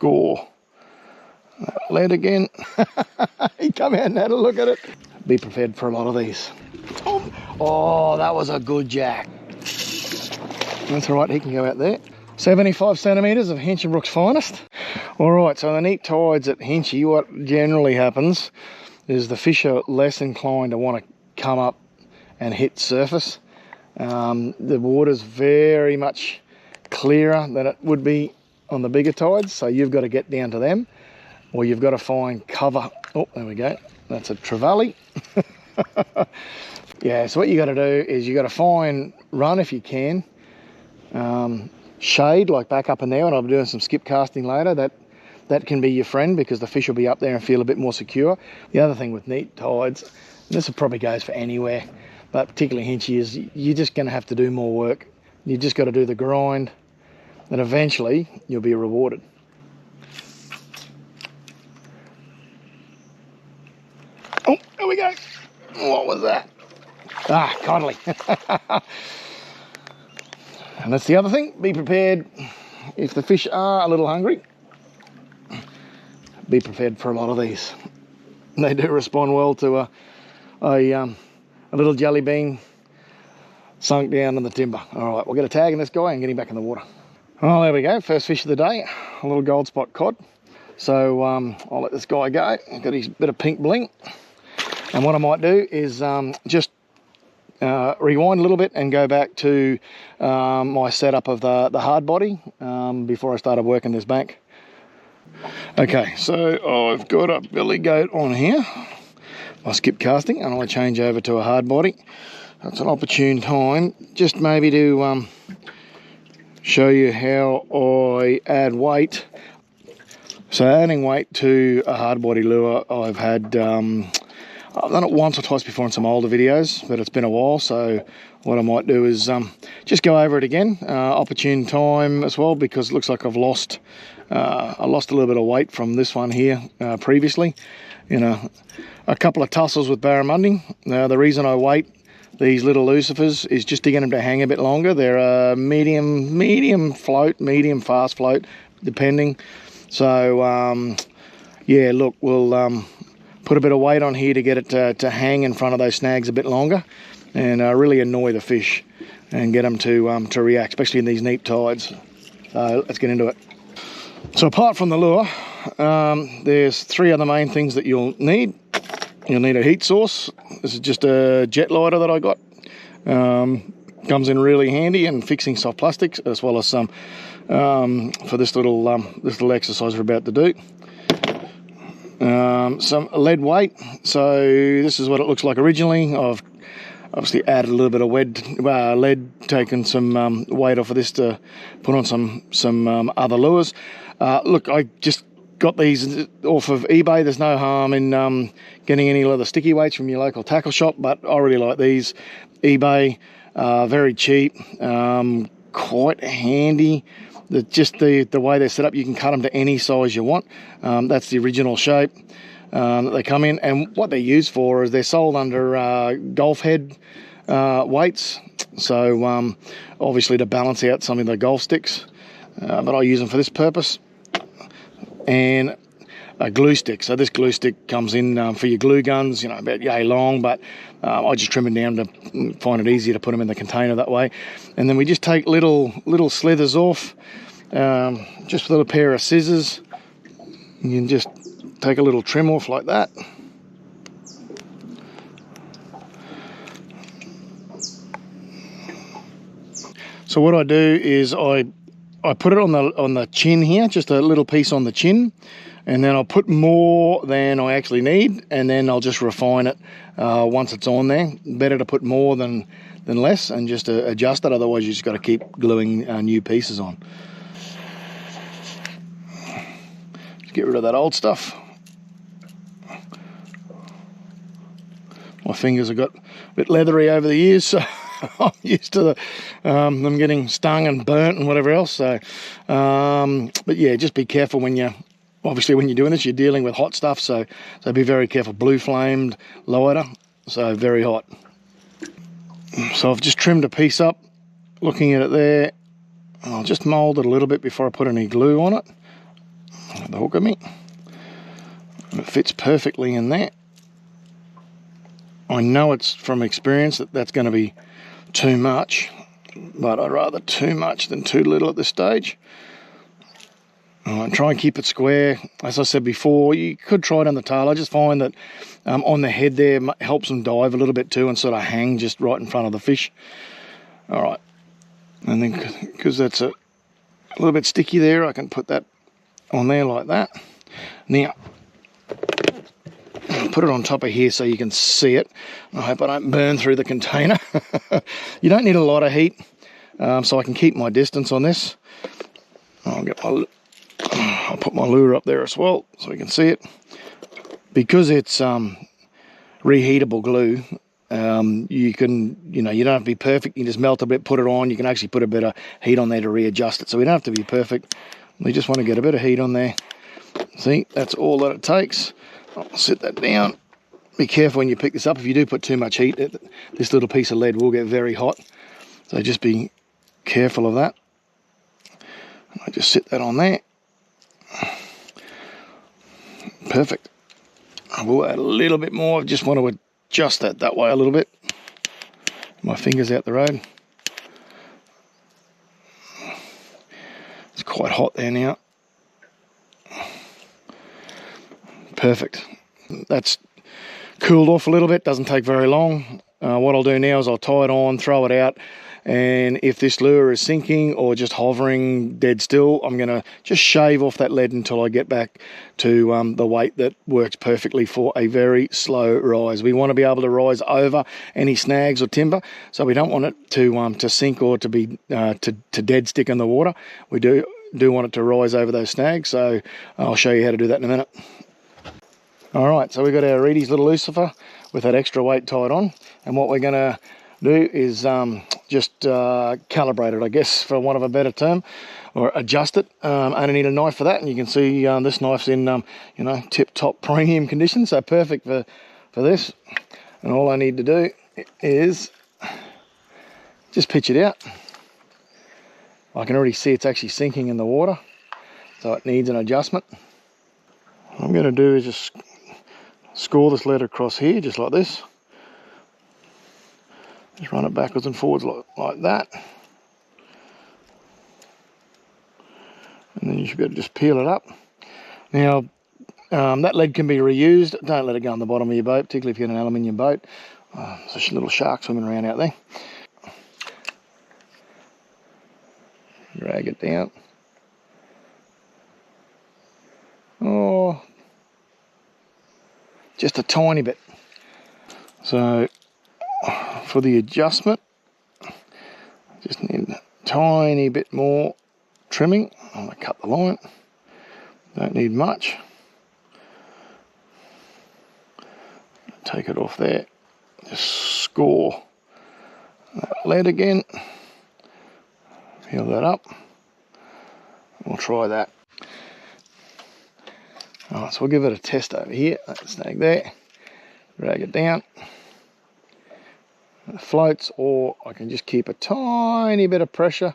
score. Lead again. He come out and had a look at it. Be prepared for a lot of these. Oh, that was a good jack. That's all right, he can go out there. 75 centimetres of Hinchinbrook's finest. All right, so the neap tides at Hinchy, what generally happens is the fish are less inclined to want to come up and hit surface. The water's very much clearer than it would be on the bigger tides, so you've got to get down to them, or you've got to find cover. Oh, there we go. That's a trevally. Yeah, so what you got to do is you got to find run if you can, shade like back up in there, and I'll be doing some skip casting later. That can be your friend because the fish will be up there and feel a bit more secure. The other thing with neap tides, and this probably goes for anywhere, but particularly Hinchy, is you're just going to have to do more work. You just got to do the grind, and eventually you'll be rewarded. Oh, there we go. What was that? Ah, kindly. And that's the other thing. Be prepared if the fish are a little hungry. Be prepared for a lot of these. They do respond well to a little jelly bean sunk down in the timber. All right, we'll get a tag in this guy and get him back in the water. Oh, there we go. First fish of the day, a little gold spot cod. So I'll let this guy go. He's got his bit of pink bling. And what I might do is just rewind a little bit and go back to my setup of the hard body before I started working this bank. Okay, so I've got a billy goat on here. I skip casting and I change over to a hard body. That's an opportune time just maybe to show you how I add weight. So adding weight to a hard body lure, I've done it once or twice before in some older videos, but it's been a while, so what I might do is just go over it again. Opportune time as well, because it looks like I lost a little bit of weight from this one here previously. You know, a couple of tussles with barramundi. The reason I weight these little lucifers is just to get them to hang a bit longer. They're a medium float, medium fast float, depending. So yeah, look, we'll put a bit of weight on here to get it to hang in front of those snags a bit longer, and really annoy the fish and get them to react, especially in these neap tides. So let's get into it. So apart from the lure, there's three other main things that you'll need. You'll need a heat source. This is just a jet lighter that I got. Comes in really handy in fixing soft plastics, as well as some for this little exercise we're about to do. Some lead weight. So this is what it looks like originally. I've obviously added a little bit of lead, taken some weight off of this to put on some other lures. Look, I just got these off of eBay. There's no harm in getting any leather sticky weights from your local tackle shop, but I really like these. eBay, very cheap, quite handy. Just the way they're set up, you can cut them to any size you want. That's the original shape that they come in, and what they're used for is they're sold under golf head weights, so obviously to balance out some of the golf sticks, but I use them for this purpose. And a glue stick. So this glue stick comes in for your glue guns, you know, about yay long, but I just trim it down to find it easier to put them in the container that way. And then we just take little slithers off, just with a pair of scissors. You can just take a little trim off like that. So what I do is I put it on the chin here, just a little piece on the chin, and then I'll put more than I actually need, and then I'll just refine it once it's on there. Better to put more than less, and just adjust it, otherwise you just got to keep gluing new pieces on. Just get rid of that old stuff. My fingers have got a bit leathery over the years, so I'm used to them getting stung and burnt and whatever else. So, but yeah, just be careful when you're doing this. You're dealing with hot stuff, so be very careful. Blue flamed lighter, so very hot. So I've just trimmed a piece up. Looking at it there, I'll just mould it a little bit before I put any glue on it. the hook of me. And it fits perfectly in there. I know it's from experience that that's going to be too much, but I'd rather too much than too little at this stage. Try and keep it square. As I said before, you could try it on the tail. I just find that on the head there helps them dive a little bit too and sort of hang just right in front of the fish. All right, and then because that's a little bit sticky there, I can put that on there like that. Now, I'll put it on top of here so you can see it. I hope I don't burn through the container. You don't need a lot of heat, so I can keep my distance on this. I'll put my lure up there as well so you can see it. Because it's reheatable glue, you don't have to be perfect. You just melt a bit, put it on. You can actually put a bit of heat on there to readjust it. So we don't have to be perfect. We just want to get a bit of heat on there. See, that's all that it takes. I'll sit that down. Be careful when you pick this up. If you do put too much heat, this little piece of lead will get very hot. So just be careful of that. I just sit that on there. Perfect. I will add a little bit more. I just want to adjust that way a little bit. My fingers out the road. It's quite hot there now. Perfect. That's cooled off a little bit. Doesn't take very long. What I'll do now is I'll tie it on, throw it out, and if this lure is sinking or just hovering dead still, I'm going to just shave off that lead until I get back to the weight that works perfectly for a very slow rise. We want to be able to rise over any snags or timber, so we don't want it to sink or to be to dead stick in the water. We do want it to rise over those snags, so I'll show you how to do that in a minute. All right, so we've got our Reedy's little Lucifer with that extra weight tied on, and what we're going to do is just calibrate it, I guess, for want of a better term, or adjust it. I only need a knife for that, and you can see this knife's in tip-top premium condition, so perfect for this. And all I need to do is just pitch it out. I can already see it's actually sinking in the water, so it needs an adjustment. What I'm going to do is just score this lead across here, just like this. Just run it backwards and forwards like that. And then you should be able to just peel it up. Now, that lead can be reused. Don't let it go on the bottom of your boat, particularly if you've got an aluminium boat. There's a little shark swimming around out there. Drag it down. Oh, just a tiny bit. So for the adjustment, just need a tiny bit more trimming. I'm going to cut the line. Don't need much. Take it off there. Just score that lead again. Peel that up. We'll try that. Alright, so we'll give it a test over here. That snag there. Drag it down. It floats, or I can just keep a tiny bit of pressure,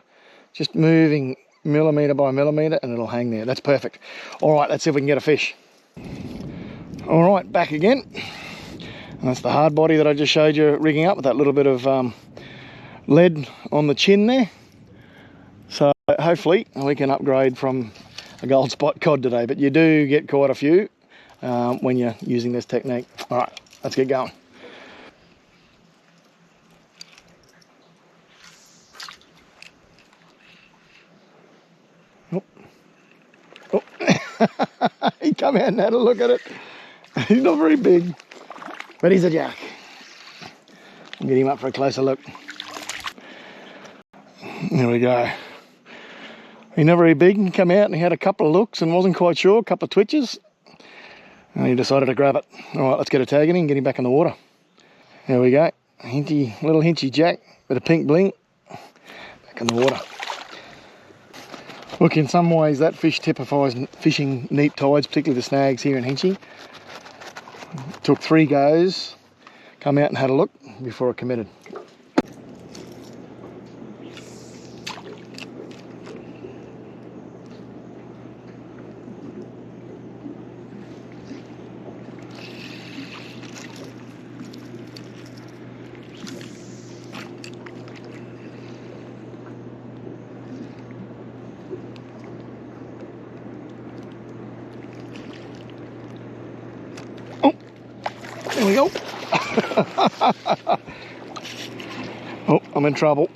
just moving millimetre by millimetre, and it'll hang there. That's perfect. Alright, let's see if we can get a fish. Alright, back again. And that's the hard body that I just showed you rigging up with that little bit of lead on the chin there. So hopefully we can upgrade from a gold spot cod today, but you do get quite a few when you're using this technique. All right, let's get going. Oh. Oh. He come out and had a look at it. He's not very big, but he's a jack. I'll get him up for a closer look. There we go. He's not very big, and come out and he had a couple of looks and wasn't quite sure, a couple of twitches, and he decided to grab it. All right, let's get a tag in him and get him back in the water. There we go, little hinchy jack with a pink bling, back in the water. Look, in some ways that fish typifies fishing neap tides, particularly the snags here in Hinchy. Took 3 goes, come out and had a look before I committed. we go. Oh, I'm in trouble.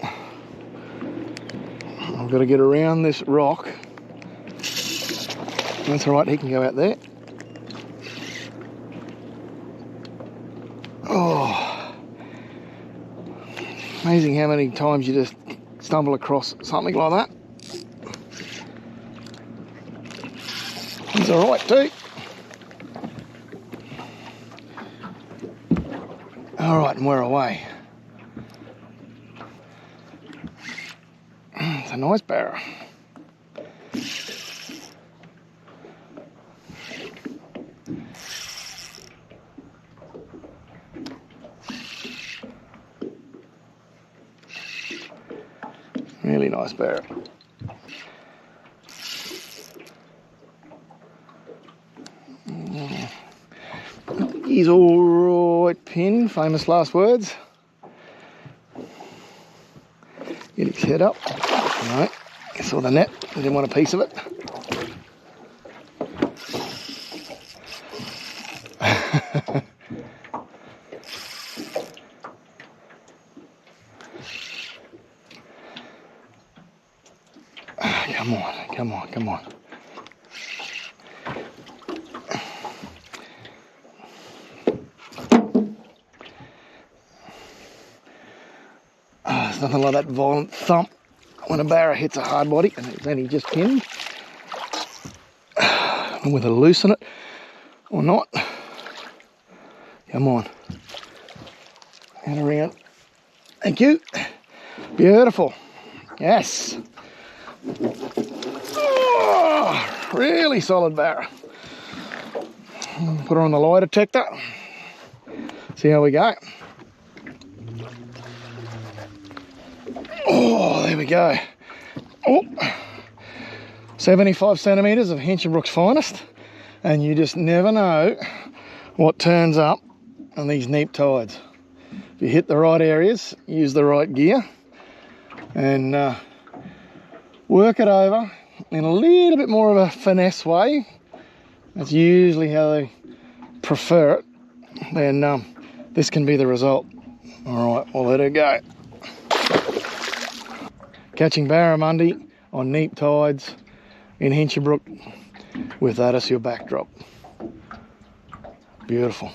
I've got to get around this rock. That's all right, he can go out there. Oh, amazing how many times you just stumble across something like that. He's all right too. All right, and we're away. It's a nice barra. Really nice barra. He's all right, Pin. Famous last words. Get his head up. All right. I saw the net. I didn't want a piece of it. Come on, come on, come on. There's nothing like that violent thump when a barra hits a hard body, and it's only just pinned. Whether to loosen it or not. Come on. And around. Thank you. Beautiful. Yes. Oh, really solid barra. Put her on the lie detector. See how we go. Oh, there we go. Oh, 75 centimetres of Hinchinbrook's finest. And you just never know what turns up on these Neap tides. If you hit the right areas, use the right gear, and work it over in a little bit more of a finesse way. That's usually how they prefer it. Then this can be the result. All right, we'll let her go. Catching barramundi on Neap tides in Hinchinbrook with that as your backdrop. Beautiful.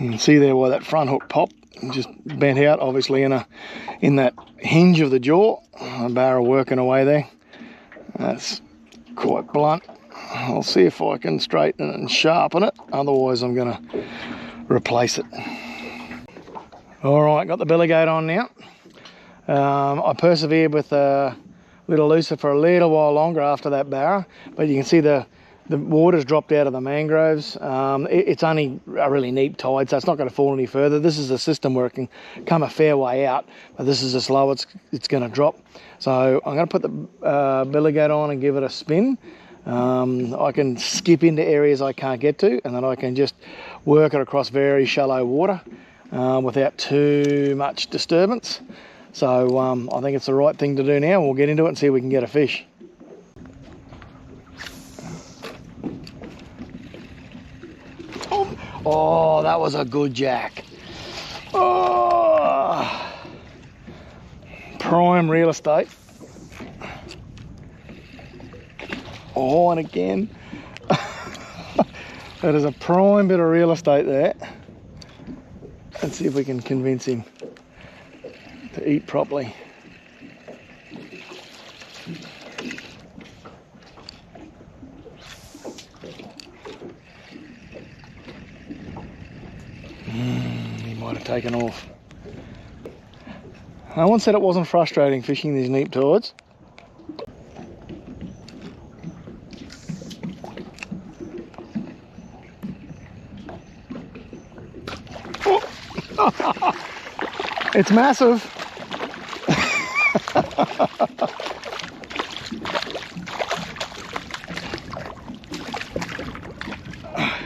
You can see there why that front hook popped and just bent out, obviously in that hinge of the jaw. The barra working away there. That's quite blunt. I'll see if I can straighten it and sharpen it, otherwise I'm going to replace it. All right, got the belly gate on now. I persevered with a little looser for a little while longer after that barra, but you can see the water's dropped out of the mangroves. It's only a really Neap tide, so it's not going to fall any further. This is a system where it can come a fair way out, but this is as low as it's going to drop. So I'm going to put the belly gate on and give it a spin. I can skip into areas I can't get to, and then I can just work it across very shallow water without too much disturbance. So I think it's the right thing to do now. We'll get into it and see if we can get a fish. Oh, that was a good jack. Oh, prime real estate. Oh, and again. That is a prime bit of real estate there. Let's see if we can convince him to eat properly. He might have taken off. No one said it wasn't frustrating fishing these Neap tides. Oh. It's massive.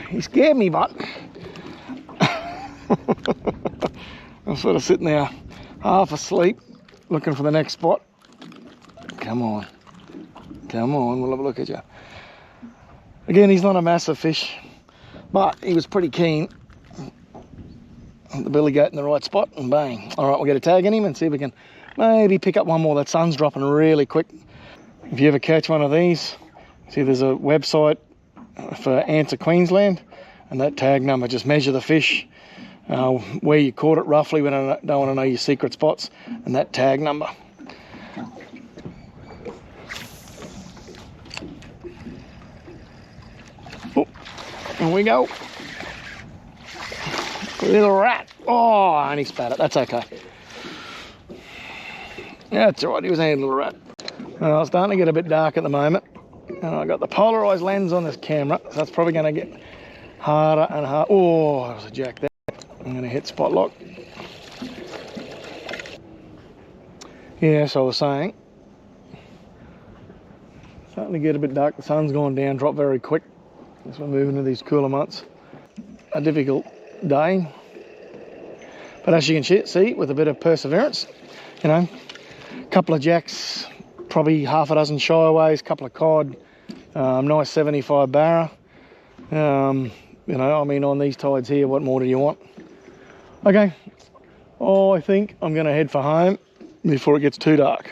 He scared me, but I'm sort of sitting there half asleep looking for the next spot. Come on, come on, we'll have a look at you. Again, he's not a massive fish, but he was pretty keen the billy goat in the right spot, and bang. All right, we'll get a tag in him and see if we can maybe pick up one more. That sun's dropping really quick. If you ever catch one of these, see there's a website for Answer Queensland, and that tag number, just measure the fish, where you caught it roughly. We don't want to know your secret spots, and that tag number. Oh, here we go. Little rat. Oh, I only spat it. That's okay. Yeah, that's all right. He was only a little rat. Well, it's starting to get a bit dark at the moment, and I've got the polarized lens on this camera, so that's probably going to get harder and harder. Oh, that was a jack there. I'm going to hit spot lock. Yeah, so I was saying, starting to get a bit dark. The sun's gone down, dropped very quick as we're moving to these cooler months. A difficult day, but as you can see, with a bit of perseverance, you know, a couple of jacks, probably half a dozen shyaways, a couple of cod, nice 75 barra. You know, I mean, on these tides here, what more do you want? Okay, I think I'm going to head for home before it gets too dark.